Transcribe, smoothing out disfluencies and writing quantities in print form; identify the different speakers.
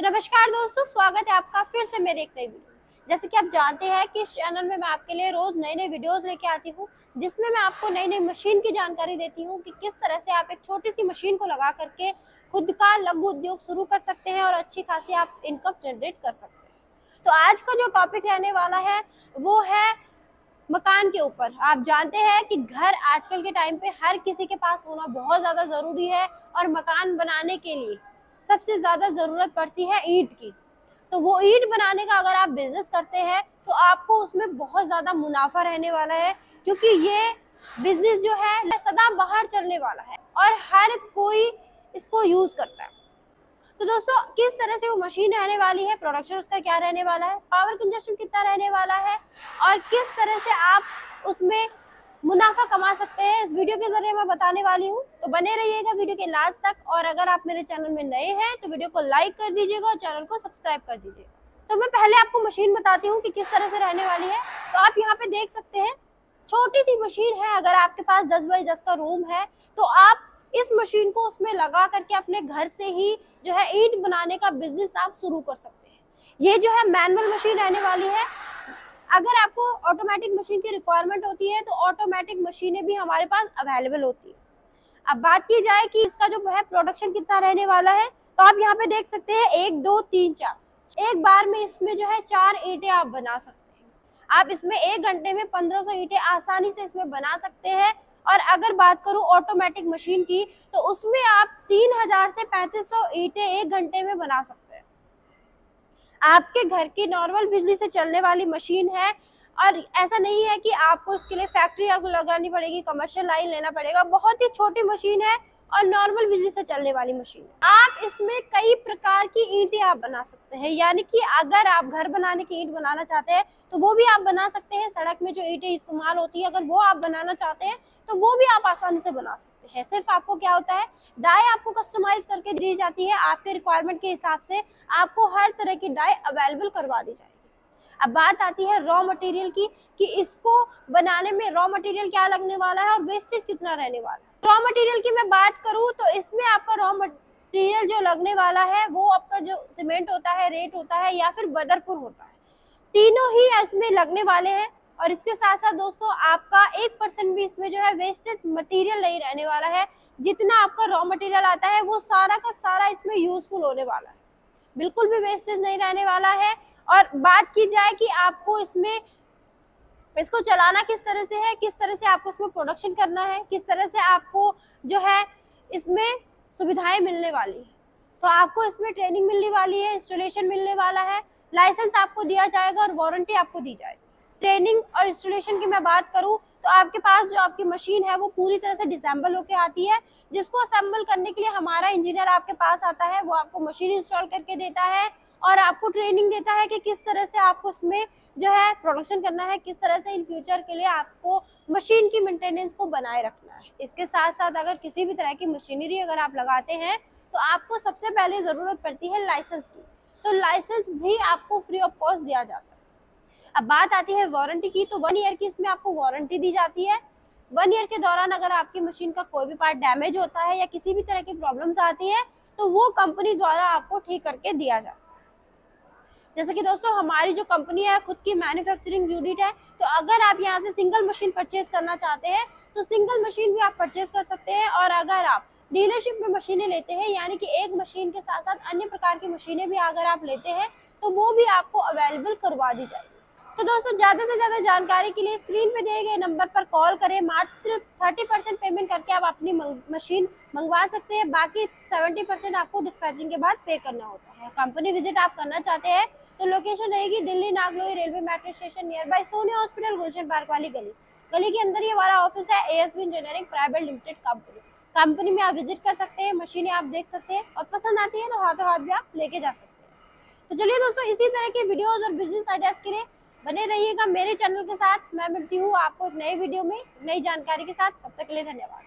Speaker 1: नमस्कार दोस्तों, स्वागत है आपका फिर से मेरे एक नई वीडियो। जैसे कि आप जानते हैं कि इस चैनल में मैं आपके लिए रोज नए नए वीडियोस लेके आती हूँ, जिसमें मैं आपको नई नई मशीन की जानकारी देती हूँ कि किस तरह से आप एक छोटी सी मशीन को लगा करके खुद का लघु उद्योग शुरू कर सकते हैं और अच्छी खासी आप इनकम जनरेट कर सकते हैं। तो आज का जो टॉपिक रहने वाला है वो है मकान के ऊपर। आप जानते हैं कि घर आजकल के टाइम पे हर किसी के पास होना बहुत ज्यादा जरूरी है और मकान बनाने के लिए सबसे ज्यादा जरूरत पड़ती है ईंट की। तो वो ईंट बनाने का अगर आप बिजनेस करते हैं तो आपको उसमें बहुत ज्यादा मुनाफा रहने वाला है, क्योंकि ये बिजनेस जो है सदा बाहर चलने वाला है और हर कोई इसको यूज करता है। तो दोस्तों, किस तरह से वो मशीन रहने वाली है, प्रोडक्शन उसका क्या रहने वाला है, पावर कंजप्शन कितना रहने वाला है और किस तरह से आप उसमें मुनाफा कमा सकते हैं, इस वीडियो के जरिए मैं बताने वाली हूँ। तो बने रहिएगा वीडियो के लास्ट तक। और अगर आप मेरे चैनल में नए हैं तो वीडियो को लाइक कर दीजिएगा और चैनल को सब्सक्राइब कर दीजिएगा। तो मैं पहले आपको मशीन बताती हूँ कि किस तरह से रहने वाली है। तो आप यहाँ पे देख सकते हैं, छोटी सी मशीन है। अगर आपके पास 10 बाई 10 का रूम है तो आप इस मशीन को उसमें लगा करके अपने घर से ही जो है ईंट बनाने का बिजनेस आप शुरू कर सकते हैं। ये जो है मैनुअल मशीन रहने वाली है। अगर आपको ऑटोमेटिक मशीन की रिक्वायरमेंट होती है तो ऑटोमेटिक मशीनें भी हमारे पास अवेलेबल होती है। अब बात की जाए कि इसका जो है प्रोडक्शन कितना रहने वाला है, तो आप यहाँ पे देख सकते हैं 1 2 3 4 एक बार में इसमें जो है 4 ईंटें आप बना सकते हैं। आप इसमें 1 घंटे में 1500 ईंटें आसानी से इसमें बना सकते हैं। और अगर बात करूं ऑटोमेटिक मशीन की तो उसमें आप 3000 से 3500 ईंटें 1 घंटे में बना सकते हैं। आपके घर की नॉर्मल बिजली से चलने वाली मशीन है और ऐसा नहीं है कि आपको इसके लिए फैक्ट्री आपको लगानी पड़ेगी, कमर्शियल लाइन लेना पड़ेगा। बहुत ही छोटी मशीन है और नॉर्मल बिजली से चलने वाली मशीन है। आप इसमें कई प्रकार की ईंटें आप बना सकते हैं, यानी कि अगर आप घर बनाने की ईंट बनाना चाहते हैं तो वो भी आप बना सकते हैं। सड़क में जो ईंटें इस्तेमाल होती है अगर वो आप बनाना चाहते हैं तो वो भी आप आसानी से बना सकते हैं। सिर्फ आपको क्या होता है, डाई आपको कस्टमाइज करके दी जाती है, आपके रिक्वायरमेंट के हिसाब से आपको हर तरह की डाई अवेलेबल करवा दी जाएगी। अब बात आती है रॉ मटेरियल की कि इसको बनाने में रॉ मटेरियल क्या लगने वाला है और वेस्टेज कितना रहने वाला है। रॉ मटेरियल की मैं बात करूं तो इसमें आपका रॉ मटेरियल जो लगने वाला है वो आपका जो सीमेंट होता है, रेत होता है या फिर बदरपुर होता है, तीनों ही इसमें लगने वाले हैं। और इसके साथ साथ दोस्तों आपका 1% भी इसमें जो है वेस्टेज मटेरियल नहीं रहने वाला है। जितना आपका रॉ मटेरियल आता है वो सारा का सारा इसमें यूजफुल होने वाला है, बिल्कुल भी वेस्टेज नहीं रहने वाला है। और बात की जाए कि आपको इसमें इसको चलाना किस तरह से है, किस तरह से आपको इसमें प्रोडक्शन करना है, किस तरह से आपको जो है इसमें सुविधाएं मिलने वाली है, तो आपको इसमें ट्रेनिंग मिलने वाली है, इंस्टॉलेशन मिलने वाला है, लाइसेंस आपको दिया जाएगा और वारंटी आपको दी जाएगी। ट्रेनिंग और इंस्टॉलेशन की मैं बात करूं तो आपके पास जो आपकी मशीन है वो पूरी तरह से डिसेंबल होके आती है, जिसको असेंबल करने के लिए हमारा इंजीनियर आपके पास आता है। वो आपको मशीन इंस्टॉल करके देता है और आपको ट्रेनिंग देता है कि किस तरह से आपको उसमें जो है प्रोडक्शन करना है, किस तरह से इन फ्यूचर के लिए आपको मशीन की मेंटेनेंस को बनाए रखना है। इसके साथ साथ अगर किसी भी तरह की मशीनरी अगर आप लगाते हैं तो आपको सबसे पहले जरूरत पड़ती है लाइसेंस की, तो लाइसेंस भी आपको फ्री ऑफ कॉस्ट दिया जाता है। अब बात आती है वारंटी की, तो 1 ईयर की इसमें आपको वारंटी दी जाती है। 1 ईयर के दौरान अगर आपकी मशीन का कोई भी पार्ट डैमेज होता है या किसी भी तरह की प्रॉब्लम्स आती है तो वो कंपनी द्वारा आपको ठीक करके दिया जाता है। जैसे कि दोस्तों हमारी जो कंपनी है खुद की मैन्युफैक्चरिंग यूनिट है, तो अगर आप यहाँ से सिंगल मशीन परचेज करना चाहते हैं तो सिंगल मशीन भी आप परचेज कर सकते हैं। और अगर आप डीलरशिप में मशीनें लेते हैं, यानी कि एक मशीन के साथ साथ अन्य प्रकार की मशीनें भी अगर आप लेते हैं तो वो भी आपको अवेलेबल करवा दी जाएगी। तो दोस्तों ज्यादा से ज्यादा जानकारी के लिए स्क्रीन पे दिए गए नंबर पर कॉल करें। मात्र 30% पेमेंट करके आप अपनी मशीन मंगवा सकते हैं, बाकी 70% आपको डिस्पैचिंग के बाद पे करना होता है। कंपनी विजिट आप करना चाहते हैं तो लोकेशन रहेगी Delhi Nangloi railway metro station near by Sonia hospital, Gulshan park वाली गली के अंदर ही हमारा ऑफिस है। ASB engineering private limited company में आप विजिट कर सकते हैं, मशीनें आप देख सकते हैं और पसंद आती है तो हाथों हाथ भी आप लेके जा सकते हैं। तो चलिए दोस्तों, इसी तरह के वीडियोस और बिजनेस आइडियाज के लिए बने रहिएगा मेरे चैनल के साथ। मैं मिलती हूँ आपको एक नए वीडियो में नई जानकारी के साथ। तब तक के लिए धन्यवाद।